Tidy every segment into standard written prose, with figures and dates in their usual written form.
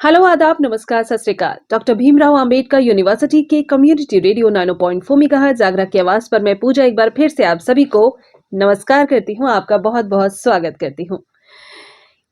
Hello आदाब नमस्कार सत श्री अकाल। डॉक्टर भीमराव अंबेडकर यूनिवर्सिटी के कम्युनिटी रेडियो 90.4 मेगाहर्ट्ज जागरा की आवाज पर मैं पूजा एक बार फिर से आप सभी को नमस्कार करती हूं। आपका बहुत बहुत स्वागत करती हूं।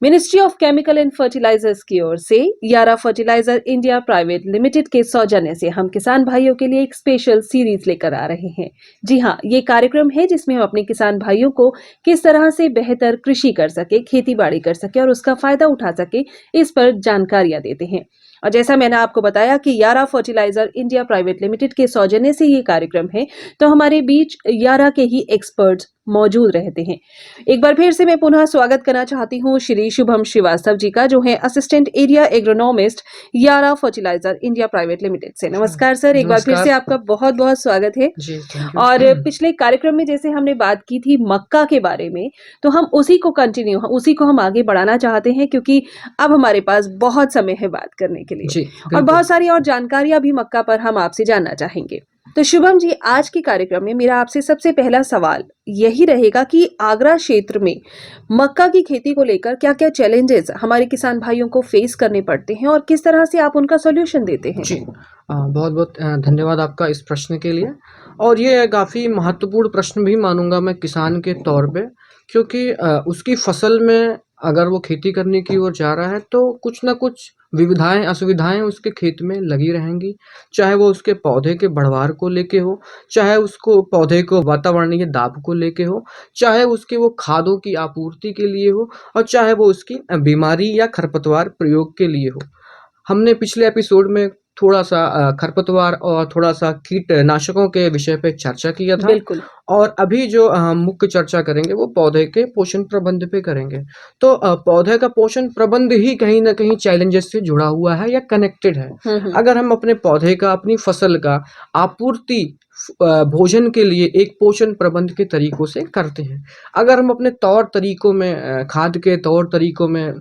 Ministry of chemical and fertilisers की ओर से यारा फर्टिलाइजर इंडिया प्राइवेट लिमिटेड के सौजन्य से हम किसान भाइयों के लिए एक स्पेशल सीरीज लेकर आ रहे हैं। जी हाँ, ये कार्यक्रम है जिसमें हम अपने किसान भाइयों को किस तरह से बेहतर कृषि कर सके, खेती बाड़ी कर सके और उसका फायदा उठा सके, इस पर जानकारियां देते हैं। और जैसा मैंने आपको बताया कि यारा फर्टिलाइजर इंडिया प्राइवेट लिमिटेड के सौजन्य से ये कार्यक्रम है, तो हमारे बीच यारा के ही एक्सपर्ट्स मौजूद रहते हैं। एक बार फिर से मैं पुनः स्वागत करना चाहती हूँ श्री शुभम श्रीवास्तव जी का, जो है असिस्टेंट एरिया एग्रोनॉमिस्ट यारा फर्टिलाइजर इंडिया प्राइवेट लिमिटेड से। नमस्कार सर, एक बार फिर से आपका बहुत बहुत स्वागत है जी, थैंक यू। और पिछले कार्यक्रम में जैसे हमने बात की थी मक्का के बारे में, तो हम उसी को हम आगे बढ़ाना चाहते हैं, क्योंकि अब हमारे पास बहुत समय है बात करने के लिए जी, और बिल्कुल। बहुत सारी और जानकारियां भी मक्का पर हम आपसे जानना चाहेंगे। तो शुभम जी, आज के कार्यक्रम में मेरा आपसे सबसे पहला सवाल यही रहेगा कि आगरा क्षेत्र में मक्का की खेती को लेकर क्या-क्या चैलेंजेस हमारे किसान भाइयों को फेस करने पड़ते हैं और किस तरह से आप उनका सॉल्यूशन देते हैं? जी, बहुत-बहुत धन्यवाद आपका इस प्रश्न के लिए। और ये काफ़ी महत्वपूर्ण प्रश्न भी मानूँगा मैं किसान के तौर पे, क्योंकि उसकी फसल में अगर वो खेती करने की ओर जा रहा है, तो कुछ न कुछ विविधाएँ, असुविधाएँ उसके खेत में लगी रहेंगी। चाहे वो उसके पौधे के बढ़वार को लेके हो, चाहे उसको पौधे को वातावरणीय दाब को लेके हो, चाहे उसके वो खादों की आपूर्ति के लिए हो और चाहे वो उसकी बीमारी या खरपतवार प्रयोग के लिए हो। हमने पिछले एपिसोड में थोड़ा-सा खरपतवार और थोड़ा-सा कीटनाशकों के विषय पे चर्चा किया था बिल्कुल। और अभी जो हम मुख्य चर्चा करेंगे वो पौधे के पोषण प्रबंध पे करेंगे। तो पौधे का पोषण प्रबंध ही कहीं न कहीं चैलेंजेस से जुड़ा हुआ है या कनेक्टेड है। हुँ। अगर हम अपने पौधे का, अपनी फसल का आपूर्ति भोजन के लिए एक पोषण प्रबंध के तरीकों से करते हैं। अगर हम अपने तौर तरीकों में खाद के तौर तरीकों में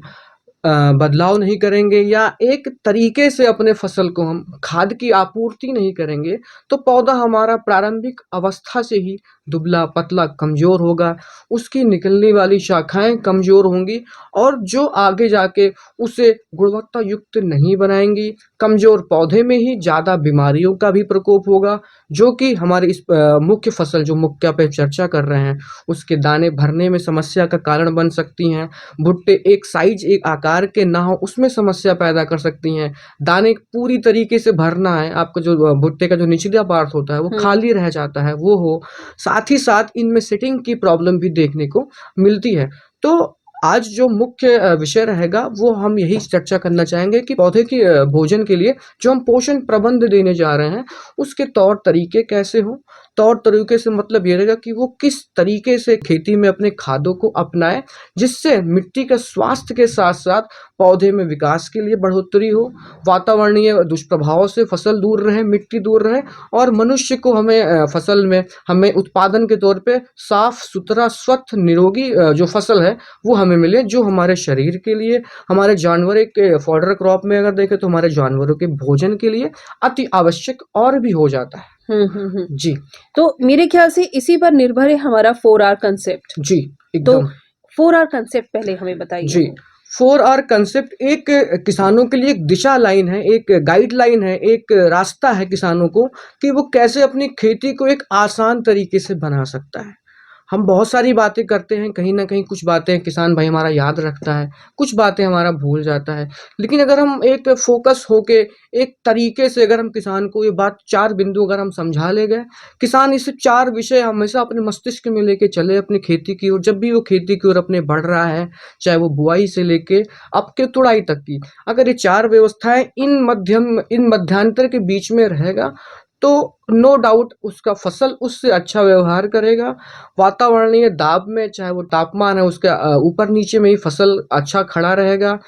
बदलाव नहीं करेंगे या एक तरीके से अपने फसल को हम खाद की आपूर्ति नहीं करेंगे, तो पौधा हमारा प्रारंभिक अवस्था से ही दुबला-पतला, कमज़ोर होगा, उसकी निकलने वाली शाखाएँ कमज़ोर होंगी और जो आगे जाके उसे गुणवत्ता युक्त नहीं बनाएँगी। कमज़ोर पौधे में ही ज़्यादा बीमारियों का भी प्रकोप होगा, जो कि हमारी इस मुख्य फसल जो मुख्य पे चर्चा कर रहे हैं, उसके दाने भरने में समस्या का कारण बन सकती हैं। भुट्टे एक साइज़, एक आकार के ना हों, उसमें समस्या पैदा कर सकती हैं। दाने पूरी तरीके से भरना है, आपका जो भुट्टे का जो निचला पार्ट होता है, वो हुँ। खाली रह जाता है, वो हो। साथ ही साथ इनमें सेटिंग की प्रॉब्लम भी देखने को मिलती है। तो आज जो मुख्य विषय रहेगा, वो हम यही चर्चा करना चाहेंगे कि पौधे की भोजन के लिए जो हम पोषण प्रबंध देने जा रहे हैं, उसके तौर तरीके कैसे हों? तौर तरीके से मतलब ये रहेगा कि वो किस तरीके से खेती में अपने खादों को अपनाएँ, जिससे मिट्टी के स्वास्थ्य के साथ-साथ पौधे में विकास के लिए बढ़ोतरी हो, वातावरणीय दुष्प्रभावों से फसल दूर रहे, मिट्टी दूर रहे और मनुष्य को फसल में हमें उत्पादन के तौर पे साफ-सुथरा, स्वस्थ, निरोगी जो फसल है, वो हमें मिले, जो हमारे शरीर के लिए, हमारे जानवरों के फॉडर क्रॉप में अगर देखें तो हमारे जानवरों के भोजन के लिए अति आवश्यक और भी हो जाता है। हुँ। जी, तो मेरे ख्याल से इसी पर निर्भर है हमारा 4 आर कांसेप्ट। जी, तो एकदम। 4 आर कांसेप्ट पहले हमें बताइए। जी, 4 आर कांसेप्ट एक किसानों के लिए एक दिशा लाइन है, एक गाइडलाइन है, एक रास्ता है किसानों को कि वो कैसे अपनी खेती को एक आसान तरीके से बना सकता है। हम बहुत सारी बातें करते हैं, कहीं न कहीं कुछ बातें किसान भाई हमारा याद रखता है, कुछ बातें हमारा भूल जाता है। लेकिन अगर हम एक फ़ोकस होके, एक तरीके से अगर हम किसान को ये बात 4 बिंदु अगर हम समझा ले गए, किसान इस 4 विषय हमेशा अपने मस्तिष्क में लेके चले अपनी खेती की ओर, जब भी वो खेती की ओर अपने बढ़ रहा है, चाहे वो बुआई से लेके अब के तुड़ाई तक की। अगर ये 4 व्यवस्थाएँ इन मध्यांतर के बीच में रहेगा, तो नो डाउट उसका फसल उससे अच्छा व्यवहार करेगा। वातावरणीय दाब में चाहे वो तापमान है उसका ऊपर-नीचे में ही फसल अच्छा खड़ा रहेगा,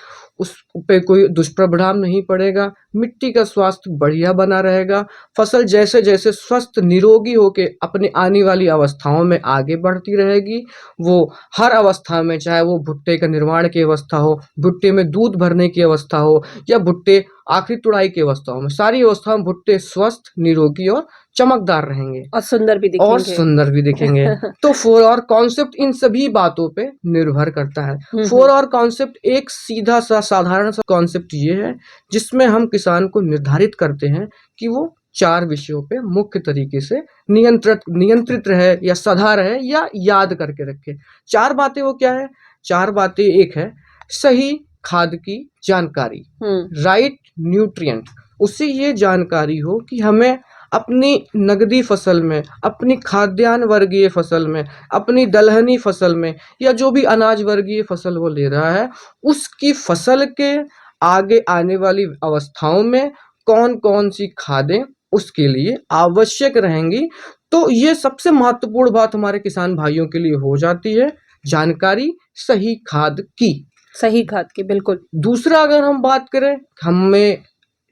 उस पे कोई दुष्प्रभाव नहीं पड़ेगा, मिट्टी का स्वास्थ्य बढ़िया बना रहेगा, फसल जैसे-जैसे स्वस्थ निरोगी होके अपनी आने वाली अवस्थाओं में आगे बढ़ती रहेगी, वो हर अवस्था में चाहे वो भुट्टे का निर्माण की अवस्था हो, भुट्टे में दूध भरने की अवस्था हो या भुट्टे आखिरी तुड़ाई की अवस्थाओं में, सारी अवस्थाओं में भुट्टे स्वस्थ, निरोगी और चमकदार रहेंगे। और सुंदर भी और दिखेंगे। सुंदर भी दिखेंगे। तो 4 और कॉन्सेप्ट इन सभी बातों पे निर्भर करता है। हुँ, 4 हुँ। और कॉन्सेप्ट एक सीधा-सा साधारण साधारण सा कॉन्सेप्ट ये है जिसमें हम किसान को निर्धारित करते हैं कि वो 4 विषयों पे मुख्य तरीके से नियंत्रित रहे या सधा रहे या याद करके रखे। 4 बातें वो क्या है? 4 बातें एक है सही खाद की जानकारी, राइट न्यूट्रिएंट, उससे ये जानकारी हो कि हमें अपनी नगदी फसल में, अपनी खाद्यान्न वर्गीय फसल में, अपनी दलहनी फसल में या जो भी अनाज वर्गीय फसल वो ले रहा है, उसकी फसल के आगे आने वाली अवस्थाओं में कौन-कौन सी खादें उसके लिए आवश्यक रहेंगी। तो ये सबसे महत्वपूर्ण बात हमारे किसान भाइयों के लिए हो जाती है, जानकारी सही खाद की। सही खाद की, बिल्कुल। दूसरा अगर हम बात करें, हमें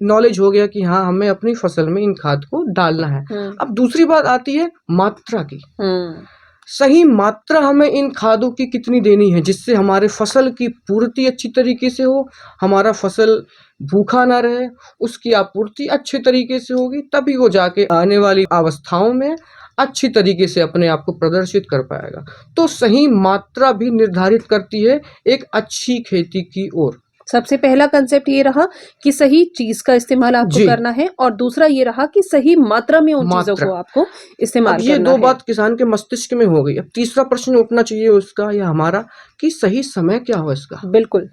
नॉलेज हो गया कि हाँ, हमें अपनी फसल में इन खाद को डालना है। अब दूसरी बात आती है मात्रा की। सही मात्रा हमें इन खादों की कितनी देनी है जिससे हमारे फसल की पूर्ति अच्छी तरीके से हो, हमारा फसल भूखा ना रहे, उसकी आपूर्ति अच्छे तरीके से होगी, तभी वो जाके आने वाली अवस्थाओं में अच्छी तरीके से अपने आप को प्रदर्शित कर पाएगा। तो सही मात्रा भी निर्धारित करती है एक अच्छी खेती की ओर। सबसे पहला कंसेप्ट ये रहा कि सही चीज का इस्तेमाल आपको करना है, और दूसरा ये रहा कि सही मात्रा में उन चीजों को आपको इस्तेमाल करना है। अब ये 2 बात किसान के मस्तिष्क में हो गई। अब तीसरा प्रश्न उठना चाहिए उसका या हमारा कि सही समय क्या हो इसका? बिल्कुल।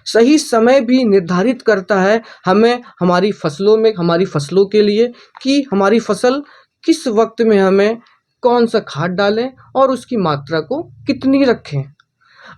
सही समय भी निर्धारित करता है हमें हमारी फसलों में, हमारी फसलों के लिए कि हमारी फसल किस वक्त में हमें कौन सा खाद डालें और उसकी मात्रा को कितनी रखें।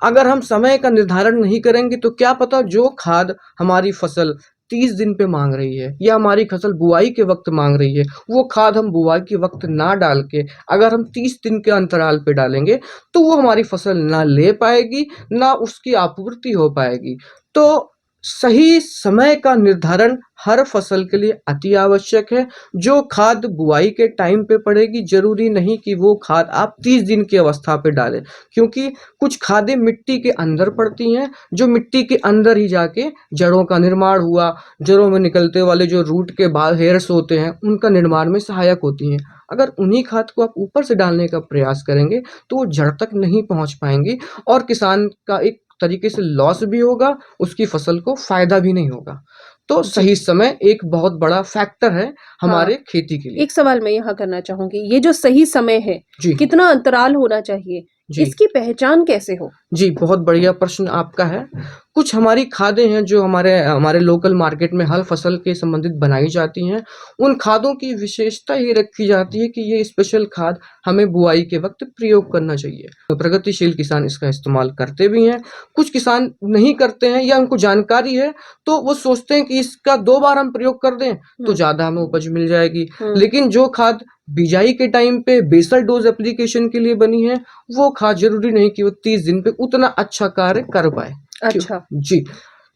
अगर हम समय का निर्धारण नहीं करेंगे तो क्या पता जो खाद हमारी फसल 30 दिन पे मांग रही है या हमारी फसल बुआई के वक्त मांग रही है, वो खाद हम बुआई के वक्त ना डाल के अगर हम 30 दिन के अंतराल पे डालेंगे तो वो हमारी फसल ना ले पाएगी, ना उसकी आपूर्ति हो पाएगी। तो सही समय का निर्धारण हर फसल के लिए अति आवश्यक है। जो खाद बुआई के टाइम पे पड़ेगी, जरूरी नहीं कि वो खाद आप 30 दिन की अवस्था पे डालें, क्योंकि कुछ खादें मिट्टी के अंदर पड़ती हैं, जो मिट्टी के अंदर ही जाके जड़ों का निर्माण हुआ, जड़ों में निकलते वाले जो रूट के बाद हेयर्स होते हैं, उनका निर्माण में सहायक होती हैं। अगर उन्हीं खाद को आप ऊपर से डालने का प्रयास करेंगे तो वो जड़ तक नहीं पहुंच पाएंगी और किसान का एक तरीके से लॉस भी होगा, उसकी फसल को फायदा भी नहीं होगा। तो सही समय एक बहुत बड़ा फैक्टर है हमारे खेती के लिए। एक सवाल मैं यहाँ करना चाहूंगी, ये जो सही समय है, जी, कितना अंतराल होना चाहिए, इसकी पहचान कैसे हो? जी, बहुत बढ़िया प्रश्न आपका है। कुछ हमारी खादें हैं जो हमारे लोकल मार्केट में हर फसल के संबंधित बनाई जाती हैं। उन खादों की विशेषता ये रखी जाती है कि ये स्पेशल खाद हमें बुआई के वक्त प्रयोग करना चाहिए। प्रगतिशील किसान इसका इस्तेमाल करते भी हैं। कुछ किसान नहीं करते हैं या उनको जानकारी है तो वो सोचते हैं कि इसका 2 बार हम प्रयोग कर दें तो ज़्यादा हमें उपज मिल जाएगी। लेकिन जो खाद बिजाई के टाइम पे बेसल डोज एप्लीकेशन के लिए बनी है, वो खाद जरूरी नहीं कि वो 30 दिन पे उतना अच्छा कार्य कर पाए। अच्छा। जी।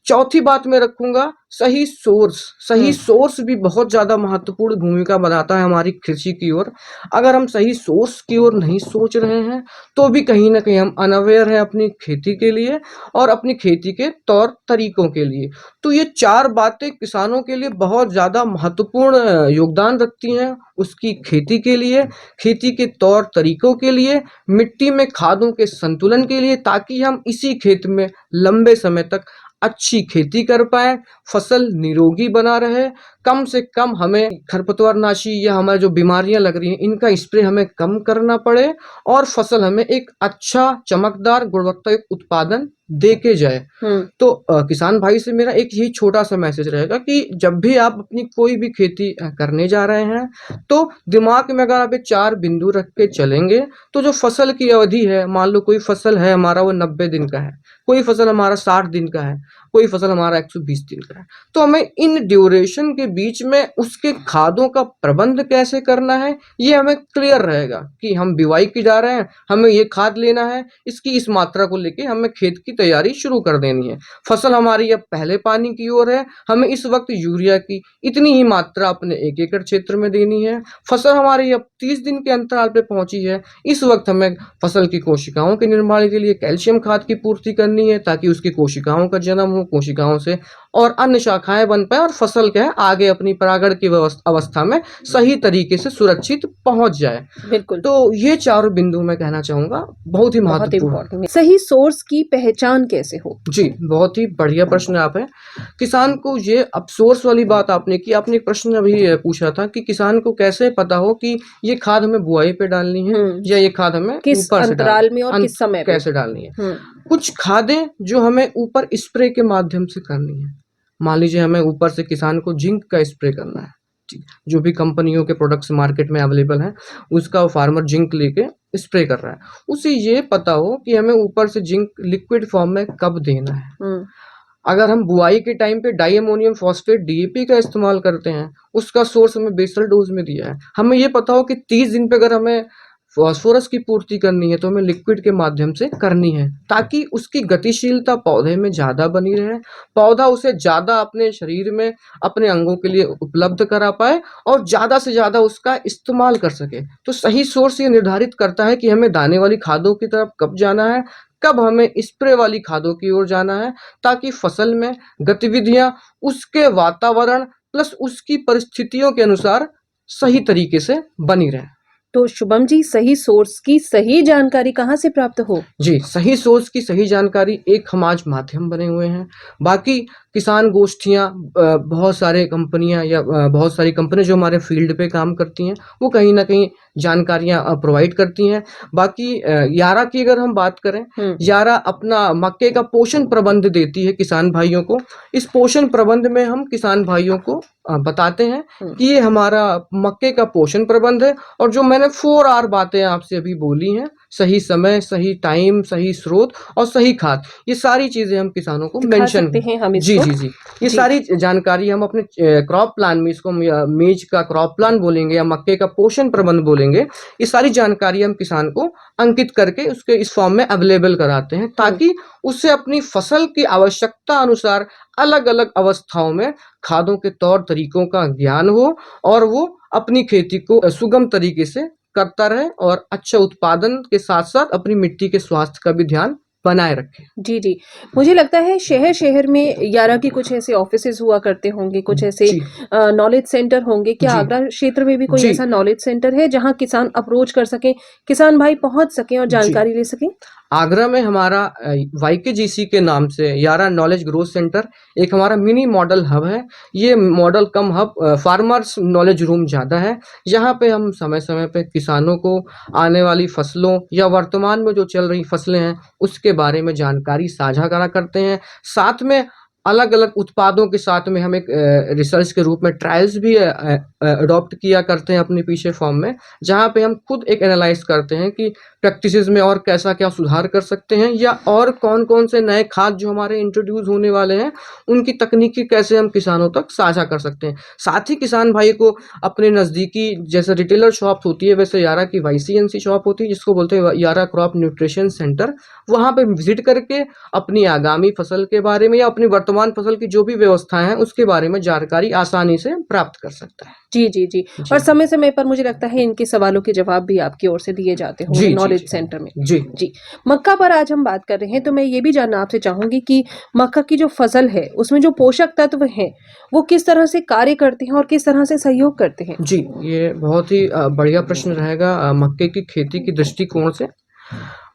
चौथी बात मैं रखूंगा सही सोर्स। सही सोर्स भी बहुत ज़्यादा महत्वपूर्ण भूमिका बनाता है हमारी कृषि की ओर। अगर हम सही सोर्स की ओर नहीं सोच रहे हैं तो भी कहीं न कहीं हम अनअवेयर हैं अपनी खेती के लिए और अपनी खेती के तौर तरीकों के लिए। तो ये 4 बातें किसानों के लिए बहुत ज़्यादा महत्वपूर्ण योगदान रखती हैं उसकी खेती के लिए, खेती के तौर तरीकों के लिए, मिट्टी में खादों के संतुलन के लिए, ताकि हम इसी खेत में लंबे समय तक अच्छी खेती कर पाएँ, फसल निरोगी बना रहे, कम से कम हमें खरपतवारनाशी या हमारी जो बीमारियाँ लग रही हैं, इनका स्प्रे हमें कम करना पड़े और फसल हमें एक अच्छा चमकदार गुणवत्तायुक्त उत्पादन दे के जाए। तो किसान भाई से मेरा एक यही छोटा-सा मैसेज रहेगा कि जब भी आप अपनी कोई भी खेती करने जा रहे हैं, तो दिमाग में अगर आप ये 4 बिंदु रख के चलेंगे, तो जो फसल की अवधि है, मान लो कोई फसल है हमारा वो 90 दिन का है, कोई फसल हमारा 60 दिन का है, कोई फसल हमारा 120 दिन का है। तो हमें इन ड्यूरेशन के बीच में उसके खादों का प्रबंध कैसे करना है, ये हमें क्लियर रहेगा कि हम बुवाई की जा रहे हैं, हमें ये खाद लेना है, इसकी इस मात्रा को लेके हमें खेत की तैयारी शुरू कर देनी है। फसल हमारी अब पहले पानी की ओर है, हमें इस वक्त यूरिया की इतनी ही मात्रा अपने 1 एकड़ क्षेत्र में देनी है। फसल हमारी अब 30 दिन के अंतराल पे पहुंची है, इस वक्त हमें फसल की कोशिकाओं के निर्माण के लिए कैल्शियम खाद की पूर्ति करनी है ताकि उसकी कोशिकाओं का जन्म हो, कोशिकाओं से और अन्य शाखाएं बन पाए और फसल क्या है आगे अपनी परागण की अवस्था में सही तरीके से सुरक्षित पहुंच जाए। बिल्कुल। तो ये चारों बिंदु मैं कहना चाहूंगा बहुत ही बहुत महत्वपूर्ण। इम्पोर्टेंट है। सही सोर्स की पहचान कैसे हो? जी, बहुत ही बढ़िया प्रश्न आप है। किसान को ये अब सोर्स वाली बात आपने की, आपने एक प्रश्न अभी पूछा था कि किसान को कैसे पता हो कि ये खाद हमें बुआई पे डालनी है या ये खाद हमें किस ऊपर से अंतराल में और किस समय पे कैसे डालनी है। कुछ खादें जो हमें ऊपर स्प्रे के माध्यम से करनी है। मान लीजिए हमें ऊपर से किसान को जिंक का स्प्रे करना है, जो भी कंपनियों के प्रोडक्ट्स मार्केट में अवेलेबल हैं उसका फार्मर जिंक लेके स्प्रे कर रहा है, उसे ये पता हो कि हमें ऊपर से जिंक लिक्विड फॉर्म में कब देना है। अगर हम बुआई के टाइम पे डाई अमोनियम फॉस्फेट डीएपी का इस्तेमाल करते हैं, उसका सोर्स हमें बेसल डोज में दिया है, हमें ये पता हो कि 30 दिन पे अगर हमें फास्फोरस की पूर्ति करनी है तो हमें लिक्विड के माध्यम से करनी है, ताकि उसकी गतिशीलता पौधे में ज़्यादा बनी रहे, पौधा उसे ज़्यादा अपने शरीर में अपने अंगों के लिए उपलब्ध करा पाए और ज़्यादा से ज़्यादा उसका इस्तेमाल कर सके। तो सही सोर्स ये निर्धारित करता है कि हमें दाने वाली खादों की तरफ कब जाना है, कब हमें स्प्रे वाली खादों की ओर जाना है, ताकि फसल में गतिविधियां उसके वातावरण प्लस उसकी परिस्थितियों के अनुसार सही तरीके से बनी रहे। तो शुभम जी, सही सोर्स की सही जानकारी कहाँ से प्राप्त हो? जी, सही सोर्स की सही जानकारी एक हम आज माध्यम बने हुए हैं। बाकी किसान गोष्ठियाँ बहुत सारे कंपनियाँ या बहुत सारी कंपनी जो हमारे फील्ड पे काम करती हैं, वो कहीं न कहीं जानकारियाँ प्रोवाइड करती हैं। बाकी यारा की अगर हम बात करें, यारा अपना मक्के का पोषण प्रबंध देती है किसान भाइयों को। इस पोषण प्रबंध में हम किसान भाइयों को बताते हैं कि ये हमारा मक्के का पोषण प्रबंध है, और जो मैंने 4 आर बातें आपसे अभी बोली हैं, सही समय, सही टाइम, सही स्रोत और सही खाद, ये सारी चीज़ें हम किसानों को दिखा मेंशन सकते हैं हम जी, इसको? जी, जी। ये सारी जानकारी हम अपने क्रॉप प्लान में, इसको हम या मेज का क्रॉप प्लान बोलेंगे या मक्के का पोषण प्रबंध बोलेंगे, ये सारी जानकारी हम किसान को अंकित करके उसके इस फॉर्म में अवेलेबल कराते हैं, ताकि उसे अपनी फसल की आवश्यकता अनुसार अलग-अलग अवस्थाओं में खादों के तौर तरीकों का ज्ञान हो और वो अपनी खेती को सुगम तरीके से करता रहे और अच्छा उत्पादन के साथ-साथ अपनी मिट्टी के स्वास्थ्य का भी ध्यान बनाए रखे। जी, जी। मुझे लगता है शहर-शहर में यारा की कुछ ऐसे ऑफिसेज़ हुआ करते होंगे, कुछ ऐसे जी। नॉलेज सेंटर होंगे। क्या जी। आगरा क्षेत्र में भी कोई जी। ऐसा नॉलेज सेंटर है जहाँ किसान अप्रोच कर सकें, किसान भाई पहुँच सकें और जी। जानकारी ले सकें? आगरा में हमारा वाईकेजीसी के नाम से यारा नॉलेज ग्रोथ सेंटर एक हमारा मिनी मॉडल हब है। ये मॉडल कम हब फार्मर्स नॉलेज रूम ज़्यादा है। यहाँ पे हम समय-समय पे किसानों को आने वाली फसलों या वर्तमान में जो चल रही फसलें हैं, उसके बारे में जानकारी साझा करा करते हैं। साथ में अलग-अलग उत्पादों के साथ में हम एक रिसर्च के रूप में ट्रायल्स भी अडॉप्ट किया करते हैं अपने पीछे फॉर्म में, जहाँ पे हम खुद एक एनालाइज़ करते हैं कि प्रैक्टिसेज़ में और कैसा क्या सुधार कर सकते हैं, या और कौन-कौन से नए खाद जो हमारे इंट्रोड्यूस होने वाले हैं, उनकी तकनीकी कैसे हम किसानों तक साझा कर सकते हैं। साथ ही किसान भाई को अपने नज़दीकी जैसे रिटेलर शॉप्स होती है, वैसे यारा की वाईसीएनसी शॉप होती है, जिसको बोलते हैं यारा क्रॉप न्यूट्रिशन सेंटर। वहाँ पे विज़िट करके अपनी आगामी फसल के बारे में या अपनी वर्तमान फसल की जो भी व्यवस्थाएँ हैं, उसके बारे में जानकारी आसानी से प्राप्त कर सकता है। जी, जी, जी। जी। और समय-समय पर मुझे लगता है इनके सवालों के जवाब भी आपकी ओर से दिए जाते होंगे जी, जी, नॉलेज जी। सेंटर में। जी। जी। मक्का पर आज हम बात कर रहे हैं, तो मैं ये भी जानना आपसे चाहूँगी कि मक्का की जो फसल है, उसमें जो पोषक तत्व हैं, वो किस तरह से कार्य करते हैं और किस तरह से सहयोग करते हैं? जी, ये बहुत ही बढ़िया प्रश्न रहेगा मक्के की खेती की दृष्टिकोण से।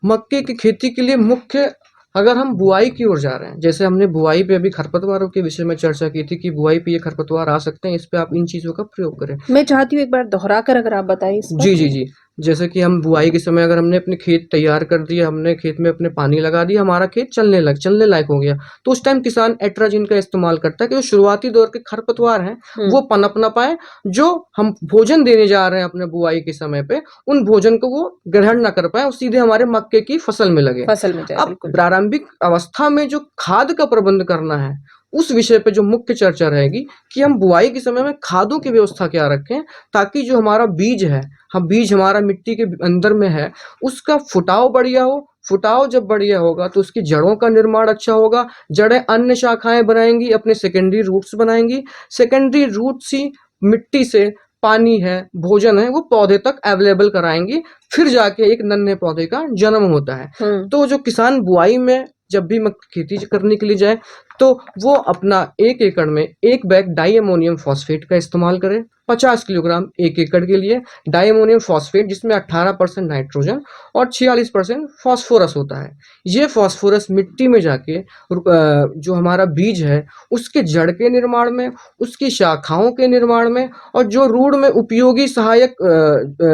मक्के की खेती के लिए मुख्य, अगर हम बुआई की ओर जा रहे हैं, जैसे हमने बुआई पे अभी खरपतवारों के विषय में चर्चा की थी कि बुआई पे ये खरपतवार आ सकते हैं, इस पे आप इन चीज़ों का प्रयोग करें। मैं चाहती हूँ एक बार दोहराकर अगर आप बताएँ इस पर। जी, जी, जी। जैसे कि हम बुआई के समय अगर हमने अपने खेत तैयार कर दिया, हमने खेत में अपने पानी लगा दिया, हमारा खेत चलने लायक हो गया, तो उस टाइम किसान एट्राजिन का इस्तेमाल करता है कि जो शुरुआती दौर के खरपतवार हैं, वो पनप ना पाएँ, जो हम भोजन देने जा रहे हैं अपने बुआई के समय पे, उन भोजन को वो ग्रहण ना कर पाएँ और सीधे हमारे मक्के की फसल में लगे। फसल में जाए, अब बिल्कुल। प्रारंभिक अवस्था में जो खाद का प्रबंध करना है, उस विषय पे जो मुख्य चर्चा रहेगी कि हम बुआई के समय में खादों की व्यवस्था क्या रखें, ताकि जो हमारा बीज है, बीज हमारा मिट्टी के अंदर में है, उसका फुटाव बढ़िया हो। फुटाव जब बढ़िया होगा तो उसकी जड़ों का निर्माण अच्छा होगा, जड़ें अन्य शाखाएँ बनाएँगी, अपने सेकेंडरी रूट्स बनाएँगी, सेकेंडरी रूट्स ही मिट्टी से पानी है, भोजन है, वो पौधे तक अवेलेबल कराएँगी, फिर जाके एक नन्हे पौधे का जन्म होता है। तो जो किसान बुआई में जब भी खेती करने के लिए जाए, तो वो अपना 1 एकड़ में 1 बैग डाई अमोनियम फॉस्फेट का इस्तेमाल करें। 50 किलोग्राम 1 एकड़ के लिए डाई अमोनियम फॉस्फेट, जिसमें 18% नाइट्रोजन और 46% फास्फोरस होता है। ये फास्फोरस मिट्टी में जाके जो हमारा बीज है उसके जड़ के निर्माण में, उसकी शाखाओं के निर्माण में और जो रूट में उपयोगी सहायक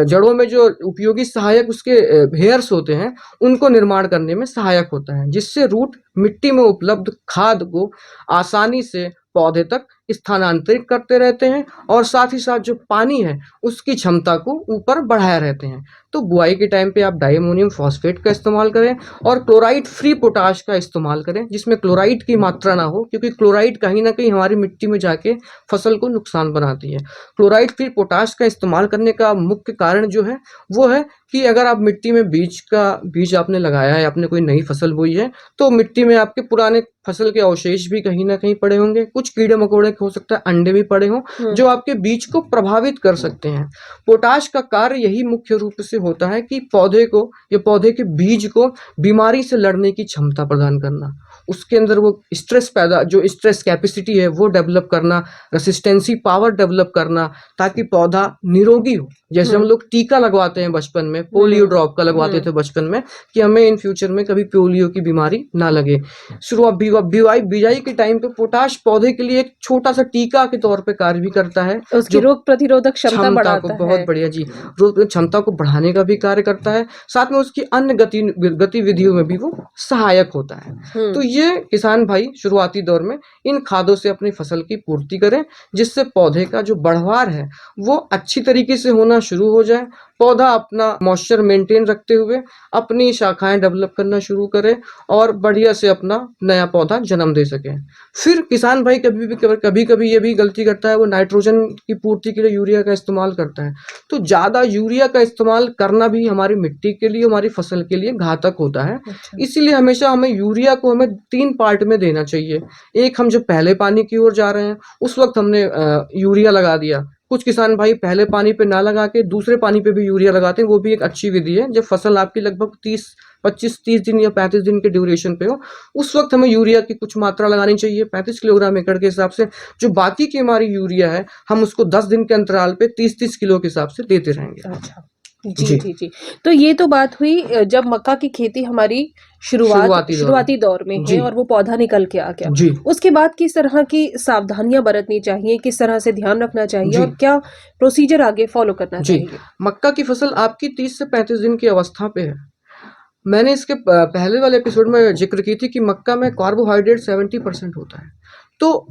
जड़ों में जो उपयोगी सहायक उसके हेयर्स होते हैं उनको निर्माण करने में सहायक होता है, जिससे रूट मिट्टी में उपलब्ध खाद को आसानी से पौधे तक स्थानांतरित करते रहते हैं और साथ ही साथ जो पानी है उसकी क्षमता को ऊपर बढ़ाए रहते हैं। तो बुआई के टाइम पे आप डाई अमोनियम फॉस्फेट का इस्तेमाल करें और क्लोराइड फ्री पोटाश का इस्तेमाल करें, जिसमें क्लोराइड की मात्रा ना हो, क्योंकि क्लोराइड कहीं ना कहीं हमारी मिट्टी में जाके फसल को नुकसान बनाती है। क्लोराइड फ्री पोटाश का इस्तेमाल करने का मुख्य कारण जो है वो है कि अगर आप मिट्टी में बीज आपने लगाया है, आपने कोई नई फसल बोई है, तो मिट्टी में आपके पुराने फसल के अवशेष भी कहीं ना कहीं पड़े होंगे, कुछ कीड़े मकोड़े हो सकता है अंडे भी पड़े हों जो आपके बीज को प्रभावित कर सकते हैं। पोटाश का कार्य यही मुख्य रूप से होता है कि पौधे को या पौधे के बीज को बीमारी से लड़ने की क्षमता प्रदान करना, उसके अंदर वो जो स्ट्रेस कैपेसिटी है वो डेवलप करना, रेसिस्टेंसी पावर डेवलप करना, ताकि पौधा निरोगी हो। जैसे हम लोग टीका लगवाते हैं बचपन में, पोलियो ड्रॉप का लगवाते थे बचपन में, कि हमें इन फ्यूचर में कभी पोलियो की बीमारी ना लगे। बिजाई के टाइम पे पोटाश पौधे के लिए एक छोटा सा टीका के तौर पे कार्य भी करता है, उसकी रोग प्रतिरोधक क्षमता को बढ़ाता बहुत है। बढ़िया जी, रोग क्षमता को बढ़ाने का भी कार्य करता है, साथ में उसकी अन्य गतिविधियों में भी वो सहायक होता है। तो ये किसान भाई शुरुआती दौर में इन खादों से अपनी फसल की पूर्ति करें, जिससे पौधे का जो बढ़वार है वो अच्छी तरीके से होना शुरू हो जाए, पौधा अपना मॉइस्चर मेंटेन रखते हुए अपनी शाखाएं डेवलप करना शुरू करे और बढ़िया से अपना नया पौधा जन्म दे सके। फिर किसान भाई कभी कभी ये भी गलती करता है, वो नाइट्रोजन की पूर्ति के लिए यूरिया का इस्तेमाल करता है। तो ज़्यादा यूरिया का इस्तेमाल करना भी हमारी मिट्टी के लिए, हमारी फसल के लिए घातक होता है। इसीलिए हमेशा हमें यूरिया को 3 पार्ट में देना चाहिए। एक, हम जब पहले पानी की ओर जा रहे हैं उस वक्त हमने यूरिया लगा दिया। कुछ किसान भाई पहले पानी पे ना लगा के दूसरे पानी पे भी यूरिया लगाते हैं, वो भी एक अच्छी विधि है। जब फसल आपकी लगभग 25-30 दिन या 35 दिन के ड्यूरेशन पे हो, उस वक्त हमें यूरिया की कुछ मात्रा लगानी चाहिए 35 किलोग्राम एकड़ के हिसाब से। जो बाकी की हमारी यूरिया है हम उसको 10 दिन के अंतराल पे 30-30 किलो के हिसाब से देते रहेंगे। अच्छा, जी। तो ये तो बात हुई जब मक्का की खेती हमारी शुरुआती दौर में है और वो पौधा निकल के आ गया। जी। उसके बाद किस तरह की सावधानियां बरतनी चाहिए, किस तरह से ध्यान रखना चाहिए और क्या प्रोसीजर आगे फॉलो करना चाहिए? मक्का की फसल आपकी 30 से 35 दिन की अवस्था पे है। मैंने इसके पहले वाले एपिसोड में जिक्र की थी कि मक्का में कार्बोहाइड्रेट 70% होता है। तो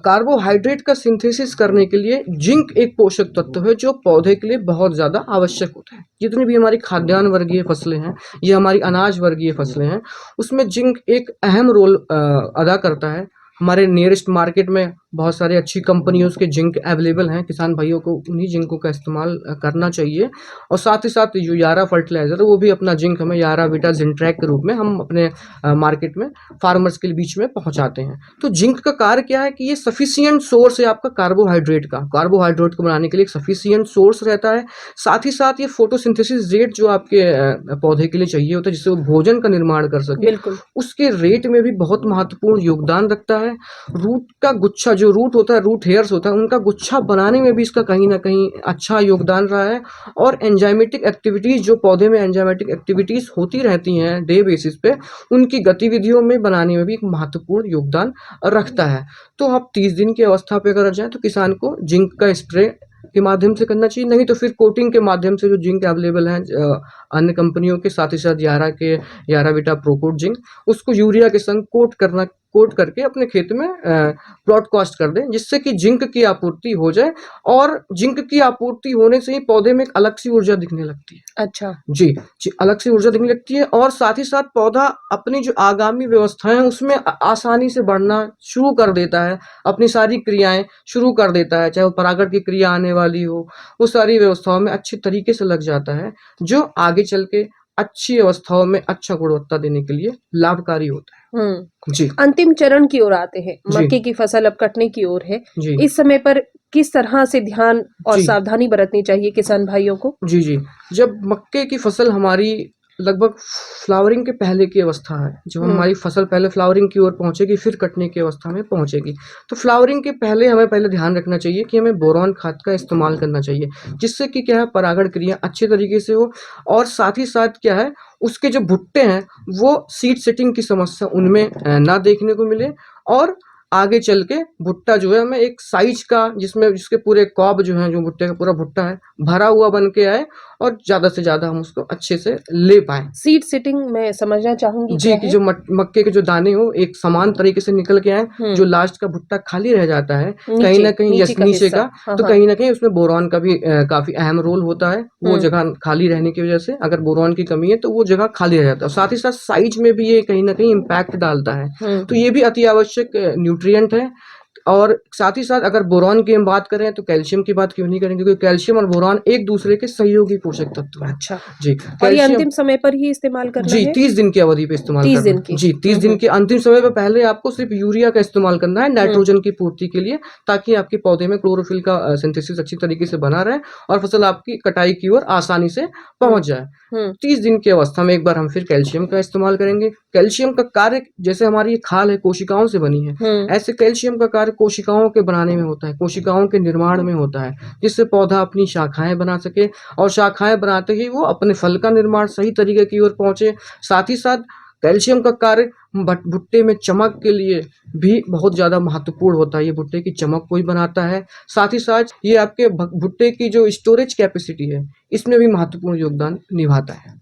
कार्बोहाइड्रेट का सिंथेसिस करने के लिए जिंक एक पोषक तत्व है जो पौधे के लिए बहुत ज़्यादा आवश्यक होता है। जितनी भी हमारी खाद्यान्न वर्गीय फसलें हैं या हमारी अनाज वर्गीय फसलें हैं, उसमें जिंक एक अहम रोल अदा करता है। हमारे नियरेस्ट मार्केट में बहुत सारी अच्छी कंपनियों के जिंक अवेलेबल हैं। किसान भाइयों को उन्हीं जिंकों का इस्तेमाल करना चाहिए। और साथ ही साथ जो यारा फर्टिलाइज़र है वो भी अपना जिंक हमें यारा बीटा जिंट्रैक के रूप में हम अपने मार्केट में फार्मर्स के बीच में पहुंचाते हैं। तो जिंक का कार्य क्या है कि ये सफिशियंट सोर्स है आपका कार्बोहाइड्रेट को बनाने के लिए एक सफिशियंट सोर्स रहता है। साथ ही साथ ये फोटोसिंथेसिस रेट जो आपके पौधे के लिए चाहिए होता है, जिससे वो भोजन का निर्माण कर सके, उसके रेट में भी बहुत महत्वपूर्ण योगदान रखता है। रूट का गुच्छा, जो रूट होता है, रूट हेयर्स होता है, उनका गुच्छा बनाने में भी इसका कहीं ना कहीं अच्छा योगदान रहा है। और एंजाइमेटिक एक्टिविटीज, जो पौधे में एंजाइमेटिक एक्टिविटीज होती रहती हैं डे बेसिस पे, उनकी गतिविधियों में बनाने में भी एक महत्वपूर्ण योगदान रखता है। तो आप 30 दिन की अवस्था पे अगर जाए तो किसान को जिंक का स्प्रे के माध्यम से करना चाहिए, नहीं तो फिर कोटिंग के माध्यम से जो जिंक अवेलेबल है अन्य कंपनियों के, साथ ही साथ यारा बीटा प्रोकोट जिंक, उसको यूरिया के संग कोट करके अपने खेत में ब्रॉडकास्ट कर दें, जिससे कि जिंक की आपूर्ति हो जाए। और जिंक की आपूर्ति होने से ही पौधे में एक अलग सी ऊर्जा दिखने लगती है। अच्छा जी, अलग सी ऊर्जा दिखने लगती है और साथ ही साथ पौधा अपनी जो आगामी व्यवस्थाएं हैं उसमें आसानी से बढ़ना शुरू कर देता है, अपनी सारी क्रियाएं शुरू कर देता है, चाहे वो परागण की क्रिया आने वाली हो, वो सारी व्यवस्थाओं में अच्छे तरीके से लग जाता है, जो आगे चल के अच्छी अवस्थाओं में अच्छा गुणवत्ता देने के लिए लाभकारी होता है। जी, अंतिम चरण की ओर आते हैं। मक्के की फसल अब कटने की ओर है। इस समय पर किस तरह से ध्यान और सावधानी बरतनी चाहिए किसान भाइयों को? जी, जब मक्के की फसल हमारी लगभग फ्लावरिंग के पहले की अवस्था है, जब हम्म। हमारी फसल पहले फ्लावरिंग की ओर पहुंचेगी फिर कटने की अवस्था में पहुंचेगी। तो फ्लावरिंग के पहले हमें पहले ध्यान रखना चाहिए कि हमें बोरॉन खाद का इस्तेमाल करना चाहिए, जिससे कि क्या है, परागण क्रिया अच्छे तरीके से हो, और साथ ही साथ क्या है, उसके जो भुट्टे हैं वो सीड सेटिंग की समस्या उनमें ना देखने को मिले, और आगे चल के भुट्टा जो है हमें एक साइज का, जिसमें जिसके पूरे कॉब जो है, जो भुट्टे का पूरा भुट्टा है भरा हुआ बन के आए, और ज़्यादा से ज़्यादा हम उसको अच्छे से ले पाएँ। सीड सिटिंग मैं समझना चाहूंगी जी, क्या कि है? जो मक्के के जो दाने हो एक समान तरीके से निकल के आएँ, हम्म। जो लास्ट का भुट्टा खाली रह जाता है, कहीं नीचे न कहीं नीचे यस का नीचे हिस्सा। का, हाँ तो हाँ। कहीं न कहीं उसमें बोरॉन का भी काफ़ी अहम रोल होता है। वो हम्म। जगह खाली रहने की वजह से अगर बोरॉन की कमी है तो वो जगह खाली रह जाता है। साथ ही साथ साइज़ में भी ये कहीं न कहीं इम्पैक्ट डालता है। तो ये भी अति आवश्यक न्यूट्रिएंट है। और साथ ही साथ अगर बोरॉन की हम बात करें तो कैल्शियम की बात क्यों नहीं करेंगे, क्योंकि कैल्शियम और बोरॉन एक दूसरे के सहयोगी पोषक तत्व हैं। अच्छा। जी, और ये कैल्शियम अंतिम समय पर ही इस्तेमाल करना जी, है? 30 दिन की अवधि पे इस्तेमाल 30 करना दिन है। की। जी, 30 दिन के अंतिम समय पे पहले आपको सिर्फ़ यूरिया का इस्तेमाल करना है नाइट्रोजन की पूर्ति के लिए, ताकि आपके पौधे में क्लोरोफिल का सिंथेसिस अच्छी तरीके से बना रहे और फसल आपकी कटाई की ओर आसानी से पहुँच जाए। हम्म। 30 दिन की अवस्था में एक बार हम फिर कैल्शियम का इस्तेमाल करेंगे। कैल्शियम का कार्य, जैसे हमारी ये खाल है कोशिकाओं से बनी है, हम्म। ऐसे कैल्शियम का कार्य कोशिकाओं के बनाने में होता है, कोशिकाओं के निर्माण में होता है, जिससे पौधा अपनी शाखाएँ बना सके, और शाखाएँ बनाते ही वो अपने फल का निर्माण सही तरीके की ओर पहुँचे। साथ ही साथ कैल्शियम का कार्य भुट्टे में चमक के लिए भी बहुत ज़्यादा महत्वपूर्ण होता है। ये भुट्टे की चमक को ही बनाता है। साथ ही साथ ये आपके भुट्टे की जो स्टोरेज कैपेसिटी है, इसमें भी महत्वपूर्ण योगदान निभाता है।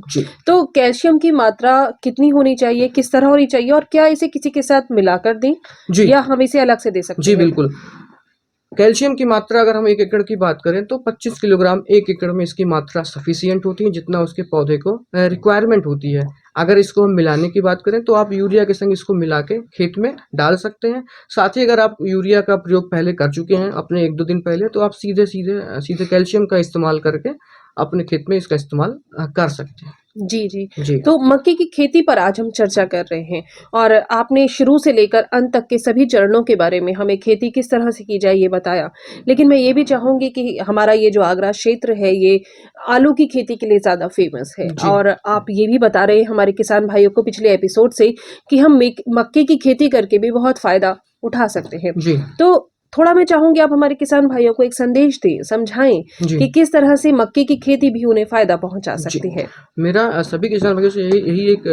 जी। तो कैल्शियम की मात्रा कितनी होनी चाहिए, किस तरह होनी चाहिए, और क्या इसे किसी के साथ मिलाकर दें जी। या हम इसे अलग से दे सकते जी, हैं? बिल्कुल। कैल्शियम की मात्रा अगर हम 1 एकड़ की बात करें तो 25 किलोग्राम 1 एकड़ में इसकी मात्रा सफिशिएंट होती है, जितना उसके पौधे को रिक्वायरमेंट होती है। अगर इसको हम मिलाने की बात करें तो आप यूरिया के संग इसको मिला के खेत में डाल सकते हैं। साथ ही अगर आप यूरिया का प्रयोग पहले कर चुके हैं अपने 1-2 दिन पहले, तो आप सीधे कैल्शियम का इस्तेमाल करके अपने खेत में इसका इस्तेमाल कर सकते हैं। जी, जी। जी। तो मक्के की खेती पर आज हम चर्चा कर रहे हैं, और आपने शुरू से लेकर अंत तक के सभी चरणों के बारे में हमें खेती किस तरह से की जाए ये बताया। लेकिन मैं ये भी चाहूँगी कि हमारा ये जो आगरा क्षेत्र है, ये आलू की खेती के लिए ज़्यादा फ़ेमस है, जी। और आप ये भी बता रहे हैं हमारे किसान भाइयों को पिछले एपिसोड से कि हम मक्के की खेती करके भी बहुत फ़ायदा उठा सकते हैं। जी। तो थोड़ा मैं चाहूँगी आप हमारे किसान भाइयों को एक संदेश दें, समझाएँ जी। कि किस तरह से मक्के की खेती भी उन्हें फ़ायदा पहुँचा जी। सकती है। मेरा सभी किसान भाइयों से यही एक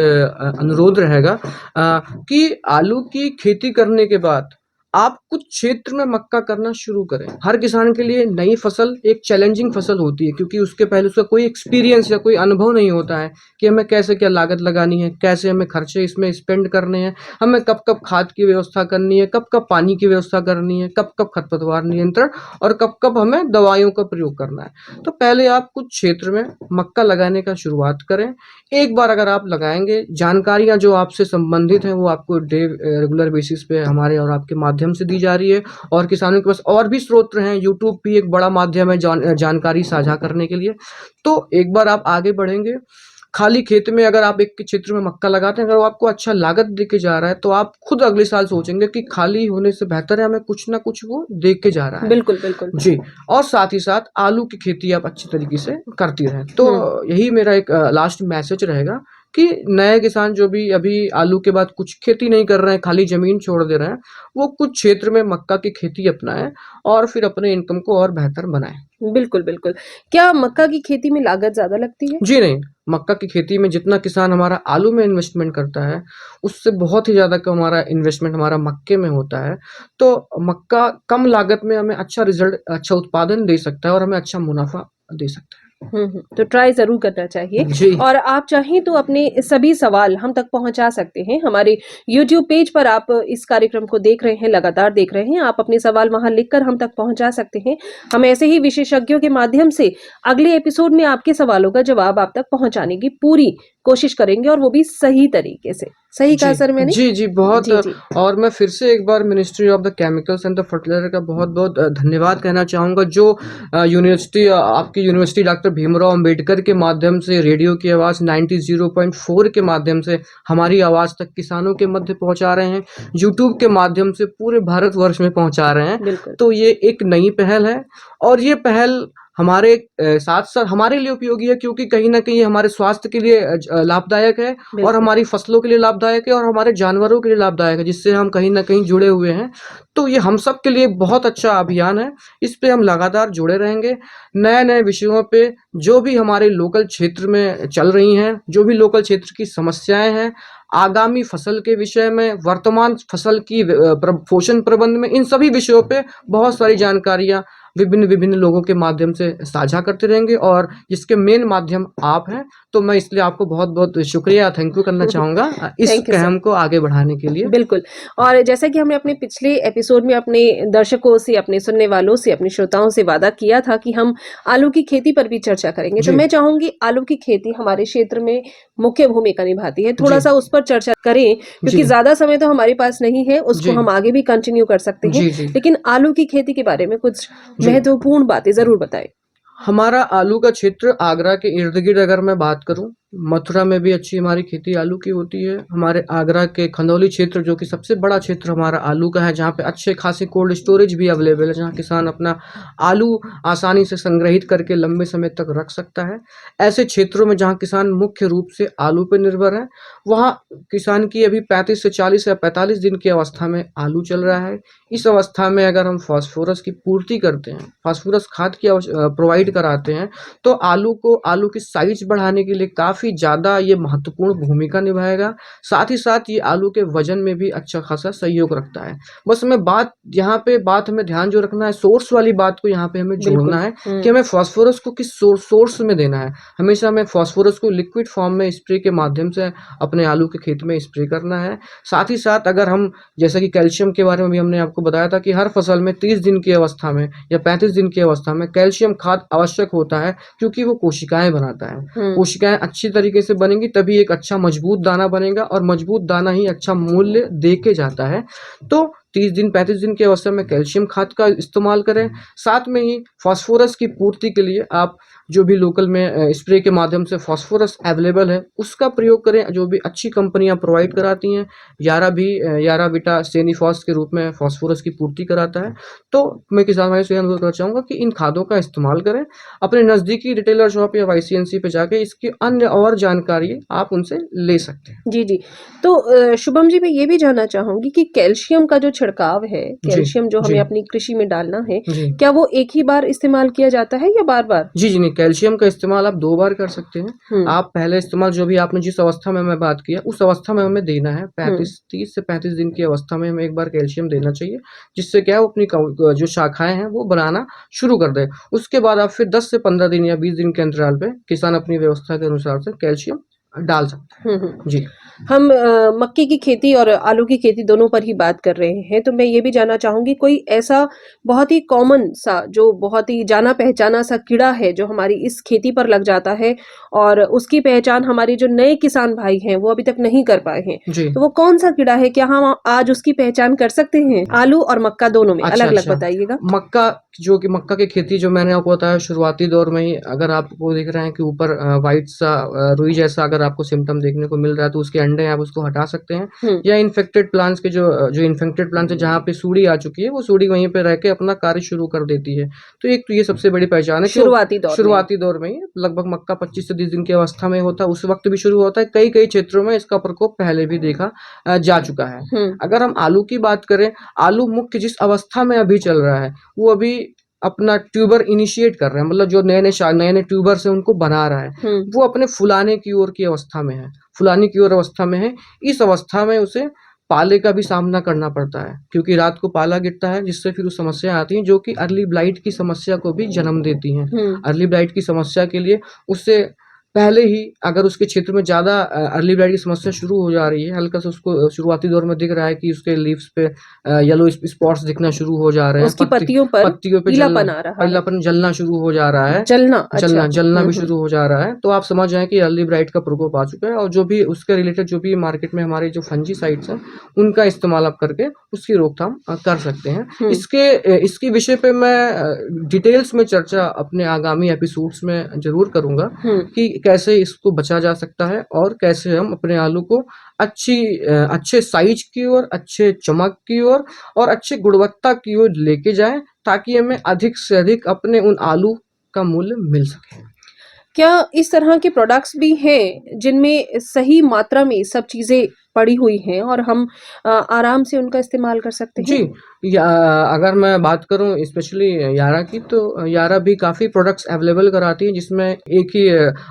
अनुरोध रहेगा कि आलू की खेती करने के बाद आप कुछ क्षेत्र में मक्का करना शुरू करें। हर किसान के लिए नई फसल एक चैलेंजिंग फसल होती है, क्योंकि उसके पहले उसका कोई एक्सपीरियंस या कोई अनुभव नहीं होता है कि हमें कैसे क्या लागत लगानी है, कैसे हमें खर्चे इसमें स्पेंड करने हैं, हमें कब-कब खाद की व्यवस्था करनी है, कब-कब पानी की व्यवस्था करनी है, कब-कब खरपतवार नियंत्रण, और कब-कब हमें दवाइयों का प्रयोग करना है। तो पहले आप कुछ क्षेत्र में मक्का लगाने का शुरुआत करें। एक बार अगर आप लगाएँगे, जानकारियाँ जो आपसे संबंधित हैं वो आपको रेगुलर बेसिस पे हमारे और आपके माध्यम से दी जा रही है, और किसानों के पास और भी स्रोत हैं, यूट्यूब भी एक बड़ा माध्यम है जानकारी साझा करने के लिए। तो एक बार आप आगे बढ़ेंगे, खाली खेत में अगर आप एक क्षेत्र में मक्का लगाते हैं, अगर वो आपको अच्छा लागत देके जा रहा है, तो आप खुद अगले साल सोचेंगे कि खाली होने से बेहतर है हमें कुछ ना कुछ वो दे के जा रहा है। बिल्कुल, बिल्कुल। जी। और साथ ही साथ आलू की खेती आप अच्छी तरीके से करती रहें। तो यही मेरा एक लास्ट मैसेज रहेगा कि नए किसान जो भी अभी आलू के बाद कुछ खेती नहीं कर रहे हैं, खाली ज़मीन छोड़ दे रहे हैं, वो कुछ क्षेत्र में मक्का की खेती अपनाएँ और फिर अपने इनकम को और बेहतर बनाएँ। बिल्कुल, बिल्कुल। क्या मक्का की खेती में लागत ज़्यादा लगती है? जी नहीं, मक्का की खेती में जितना किसान हमारा आलू में इन्वेस्टमेंट करता है, उससे बहुत ही ज़्यादा कम हमारा इन्वेस्टमेंट हमारा मक्के में होता है। तो मक्का कम लागत में हमें अच्छा रिज़ल्ट, अच्छा उत्पादन दे सकता है और हमें अच्छा मुनाफ़ा दे सकता है। तो ट्राई ज़रूर करना चाहिए, जी। और आप चाहें तो अपने सभी सवाल हम तक पहुँचा सकते हैं। हमारे यूट्यूब पेज पर आप इस कार्यक्रम को देख रहे हैं, लगातार देख रहे हैं। आप अपने सवाल वहाँ लिखकर हम तक पहुँचा सकते हैं। हम ऐसे ही विशेषज्ञों के माध्यम से अगले एपिसोड में आपके सवालों का जवाब आप तक पहुँचाने की पूरी कोशिश करेंगे, और वो भी सही तरीके से। सही कहा जी। सर मैंने? जी, जी, बहुत। जी, जी। और मैं फिर से एक बार ministry of the chemicals and the fertilizer का बहुत-बहुत धन्यवाद कहना चाहूँगा, जो आपकी यूनिवर्सिटी डॉक्टर भीमराव अंबेडकर के माध्यम से रेडियो की आवाज़ 90.4 के माध्यम से हमारी आवाज़ तक किसानों के मध्य पहुँचा रहे हैं, यूट्यूब के माध्यम से पूरे भारतवर्ष में पहुँचा रहे हैं। बिल्कुल। तो ये एक नई पहल है, और ये पहल हमारे साथ-साथ हमारे लिए उपयोगी है, क्योंकि कहीं न कहीं हमारे स्वास्थ्य के लिए लाभदायक है और बिल्कुल। हमारी फसलों के लिए लाभदायक है और हमारे जानवरों के लिए लाभदायक है, जिससे हम कहीं न कहीं जुड़े हुए हैं। तो ये हम सब के लिए बहुत अच्छा अभियान है, इस पे हम लगातार जुड़े रहेंगे। नए-नए विषयों पे जो भी हमारे लोकल क्षेत्र में चल रही हैं, जो भी लोकल क्षेत्र की समस्याएँ हैं, आगामी फसल के विषय में, वर्तमान फसल की पोषण प्रबंध में, इन सभी विषयों पे बहुत सारी जानकारियाँ विभिन्न-विभिन्न लोगों के माध्यम से साझा करते रहेंगे और जिसके मेन माध्यम आप हैं। तो मैं इसलिए आपको बहुत-बहुत शुक्रिया, थैंक यू करना चाहूँगा इस थैंक यू सर। कहम को आगे बढ़ाने के लिए। बिल्कुल। और जैसा कि हमने अपने पिछले एपिसोड में अपने दर्शकों से, अपने सुनने वालों से, अपने श्रोताओं से वादा किया था कि हम आलू की खेती पर भी चर्चा करेंगे। तो जी, मैं चाहूँगी आलू की खेती हमारे क्षेत्र में मुख्य भूमिका निभाती है। जी, थोड़ा-सा उस पर चर्चा करें क्योंकि जी, ज़्यादा समय तो हमारे पास नहीं है, उसको जी, हम आगे भी कंटिन्यू कर सकते हैं। जी, जी, लेकिन आलू की खेती के बारे में कुछ जी। महत्वपूर्ण बातें ज़रूर बताएँ। हमारा आलू का क्षेत्र आगरा के इर्द-गिर्द अगर मैं बात करूँ, मथुरा में भी अच्छी हमारी खेती आलू की होती है। हमारे आगरा के खंदौली क्षेत्र जो कि सबसे बड़ा क्षेत्र हमारा आलू का है, जहाँ पे अच्छे खासे कोल्ड स्टोरेज भी अवेलेबल है, जहाँ किसान अपना आलू आसानी से संग्रहित करके लंबे समय तक रख सकता है। ऐसे क्षेत्रों में जहाँ किसान मुख्य रूप से आलू पे निर्भर है, वहाँ किसान की अभी 35 से 40 या 45 दिन की अवस्था में आलू चल रहा है। इस अवस्था में अगर हम फास्फोरस की पूर्ति करते हैं, फास्फोरस खाद की प्रोवाइड कराते हैं, तो आलू की साइज़ बढ़ाने के लिए काफ़ी ज़्यादा ये महत्वपूर्ण भूमिका निभाएगा। साथ ही साथ ये आलू के वज़न में भी अच्छा खासा सहयोग रखता है। बस हमें बात हमें ध्यान जो रखना है, सोर्स वाली बात को यहाँ पे हमें जोड़ना बिल्कुल। है कि हुँ। हमें फास्फोरस को किस सोर्स में देना है। हमेशा हमें फास्फोरस को लिक्विड फॉर्म में स्प्रे के माध्यम से अपने आलू के खेत में स्प्रे करना है। साथ ही साथ अगर हम, जैसा कि कैल्शियम के बारे में भी हमने आपको बताया था कि हर फसल में 30 दिन की अवस्था में या 35 दिन की अवस्था में कैल्शियम खाद आवश्यक होता है, क्योंकि वो कोशिकाएँ बनाता है। हुँ। कोशिकाएँ अच्छी तरीके से बनेंगी तभी एक अच्छा मजबूत दाना बनेगा और मजबूत दाना ही अच्छा मूल्य दे के जाता है। तो 30 दिन 35 दिन की अवस्था में कैल्शियम खाद का इस्तेमाल करें। साथ में ही फास्फोरस की पूर्ति के लिए आप जो भी लोकल में स्प्रे के माध्यम से फास्फोरस अवेलेबल है, उसका प्रयोग करें, जो भी अच्छी कंपनियाँ प्रोवाइड कराती हैं। यारा बीटा सेनिफॉस के रूप में फास्फोरस की पूर्ति कराता है। तो मैं किसान भाइयों से ये अनुरोध करना चाहूँगा कि इन खादों का इस्तेमाल करें। अपने नज़दीकी रिटेलर शॉप या वाईसीएनसी पे जाके इसकी अन्य और जानकारी आप उनसे ले सकते हैं। जी, जी। तो शुभम जी मैं ये भी जानना चाहूँगी कि कैल्शियम का जो छिड़काव है, जी, कैल्शियम जो जी, हमें अपनी कृषि में डालना है, जी। क्या वो एक ही बार इस्तेमाल किया जाता है या बार-बार? जी, जी, नहीं, कैल्शियम का इस्तेमाल आप 2 बार कर सकते हैं। हुँ, आप पहले इस्तेमाल जो भी आपने जिस अवस्था में मैं बात किया, उस अवस्था में हमें देना है। हुँ, 30 से 35 दिन की अवस्था में हमें एक बार कैल्शियम देना चाहिए, जिससे क्या है वो अपनी जो शाखाएँ हैं, वो बनाना शुरू कर दें। उसके बाद आप फिर 10 से 15 दिन या 20 दिन के अंतराल पे किसान अपनी व्यवस्था के अनुसार से कैल्शियम डाल सकता हुँ, है। हुँ। जी। हम मक्के की खेती और आलू की खेती दोनों पर ही बात कर रहे हैं, तो मैं ये भी जानना चाहूँगी कोई ऐसा बहुत ही कॉमन सा जो बहुत ही जाना-पहचाना सा कीड़ा है जो हमारी इस खेती पर लग जाता है और उसकी पहचान हमारे जो नए किसान भाई हैं, वो अभी तक नहीं कर पाए हैं। जी। तो वो कौन-सा कीड़ा है? क्या हम आज उसकी पहचान कर सकते हैं? आलू और मक्का दोनों में अच्छा, अलग-अलग अच्छा। बताइएगा। मक्का मक्का की खेती जो मैंने आपको बताया शुरुआती दौर में ही, अगर आपको दिख रहा है कि ऊपर व्हाइट सा रुई जैसा अगर आपको सिम्पटम देखने को मिल रहा है, तो उसके अंडे आप उसको हटा सकते हैं। हुँ, या इन्फेक्टेड प्लांट्स के जो इन्फेक्टेड प्लांट्स है जहाँ पे सूड़ी आ चुकी है, वो सूड़ी वहीं पे रह के अपना कार्य शुरू कर देती है। तो एक तो ये सबसे बड़ी पहचान है कि वो शुरुआती दौर में ही। शुरुआती दौर में ही लगभग मक्का 25 से 30 दिन की अवस्था में होता है, उस वक़्त भी शुरू होता है। कई-कई क्षेत्रों में इसका प्रकोप पहले भी देखा जा चुका है। हुँ, अगर हम आलू की बात करें, आलू मुख्य जिस अवस्था में अभी चल रहा है, वो अभी अपना ट्यूबर इनिशिएट कर रहा है, मतलब जो नए-नए ट्यूबर्स हैं उनको बना रहा है। हुँ, वो अपने फुलाने की ओर की अवस्था में है, फुलाने की ओर अवस्था में है। इस अवस्था में उसे पाले का भी सामना करना पड़ता है, क्योंकि रात को पाला गिरता है, जिससे फिर वो समस्याएँ आती हैं जो कि अर्ली ब्लाइट की समस्या को भी जन्म देती हैं। हुँ, अर्ली ब्लाइट की समस्या के लिए उससे पहले ही अगर उसके क्षेत्र में ज़्यादा अर्ली ब्लाइट की समस्या शुरू हो जा रही है, हल्का सा उसको शुरुआती दौर में दिख रहा है कि उसके लीव्स पे येलो स्पॉट्स दिखना शुरू हो जा रहे हैं, उसकी पत्तियों पर पत्तियों पे पीलापन आ रहा है। पीलापन जलना शुरू हो जा रहा है। जलना, अच्छा। जलना हुँ, भी हुँ। शुरू हो जा रहा है, तो आप समझ जाएँ कि अर्ली ब्लाइट का प्रकोप आ चुका है और जो भी उसके रिलेटेड जो भी मार्केट में हमारे जो फंजीसाइड्स हैं, उनका इस्तेमाल आप करके उसकी रोकथाम कर सकते हैं। हुँ, इसके विषय पे मैं डिटेल्स में चर्चा अपने आगामी एपिसोड्स में ज़रूर करूँगा हुँ, कि कैसे इसको बचा जा सकता है और कैसे हम अपने आलू को अच्छे साइज़ की ओर, अच्छे चमक की ओर और अच्छी गुणवत्ता की ओर लेके जाएँ, ताकि हमें अधिक से अधिक अपने उन आलू का मूल्य मिल सके। क्या इस तरह के प्रोडक्ट्स भी हैं जिनमें सही मात्रा में सब चीज़ें पड़ी हुई हैं और हम आराम से उनका इस्तेमाल कर सकते जी, हैं? या अगर मैं बात करूँ स्पेशली यारा की, तो यारा भी काफ़ी प्रोडक्ट्स अवेलेबल कराती है, जिसमें एक ही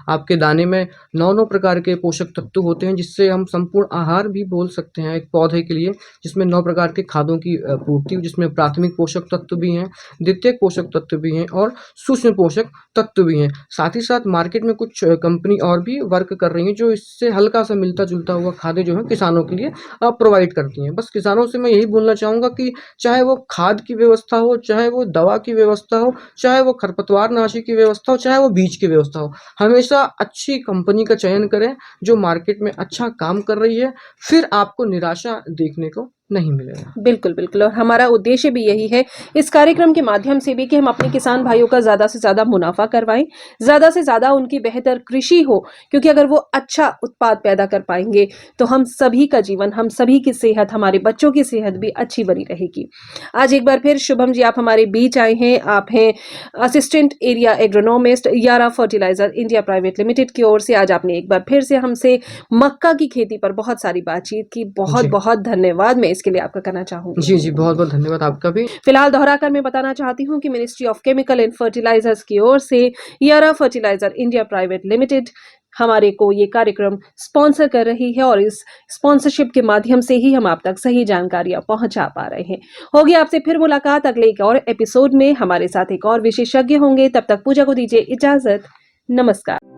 आपके दाने में 9-9 प्रकार के पोषक तत्व होते हैं, जिससे हम संपूर्ण आहार भी बोल सकते हैं एक पौधे के लिए, जिसमें 9 प्रकार के खादों की पूर्ति, जिसमें प्राथमिक पोषक तत्व भी हैं, द्वितीयक पोषक तत्व भी हैं और सूक्ष्म पोषक तत्व भी हैं। साथ ही साथ मार्केट में कुछ कंपनी और भी वर्क कर रही हैं, जो इससे हल्का-सा मिलता-जुलता हुआ खाद्य जो है किसानों के लिए प्रोवाइड करती हैं। बस किसानों से मैं यही बोलना चाहूँगा कि चाहे वो खाद की व्यवस्था हो, चाहे वो दवा की व्यवस्था हो, चाहे वो खरपतवारनाशी की व्यवस्था हो, चाहे वो बीज की व्यवस्था हो, हमेशा अच्छी कंपनी का चयन करें, जो मार्केट में अच्छा काम कर रही है, फिर आपको निराशा देखने को नहीं मिलेगा। बिल्कुल, बिल्कुल और हमारा उद्देश्य भी यही है इस कार्यक्रम के माध्यम से भी कि हम अपने किसान भाइयों का ज़्यादा से ज़्यादा मुनाफ़ा करवाएँ, ज़्यादा से ज़्यादा उनकी बेहतर कृषि हो क्योंकि अगर वो अच्छा उत्पाद पैदा कर पाएँगे, तो हम सभी का जीवन, हम सभी की सेहत, हमारे बच्चों की सेहत भी अच्छी बनी रहेगी। आज एक बार फिर शुभम जी आप हमारे बीच आए हैं, आप हैं असिस्टेंट एरिया एग्रोनॉमिस्ट यारा फर्टिलाइज़र इंडिया प्राइवेट लिमिटेड की ओर से आज आपने एक बार फिर से हमसे मक्का की खेती पर बहुत सारी बातचीत की। जी। बहुत-बहुत धन्यवाद मैं इसके लिए आपका करना चाहूँगी। जी, जी, बहुत-बहुत धन्यवाद आपका भी। फिलहाल दोहराकर मैं बताना चाहती हूँ कि ministry of chemical and fertilisers की ओर से यारा फर्टिलाइजर इंडिया प्राइवेट लिमिटेड हमारे को ये कार्यक्रम स्पॉन्सर कर रही है और इस स्पॉन्सरशिप के माध्यम से ही हम आप तक सही जानकारियां पहुंचा पा रहे हैं। होगी आपसे फिर मुलाकात अगले एक और एपिसोड में। हमारे साथ एक और विशेषज्ञ होंगे। तब तक पूजा को दीजिए इजाजत। नमस्कार।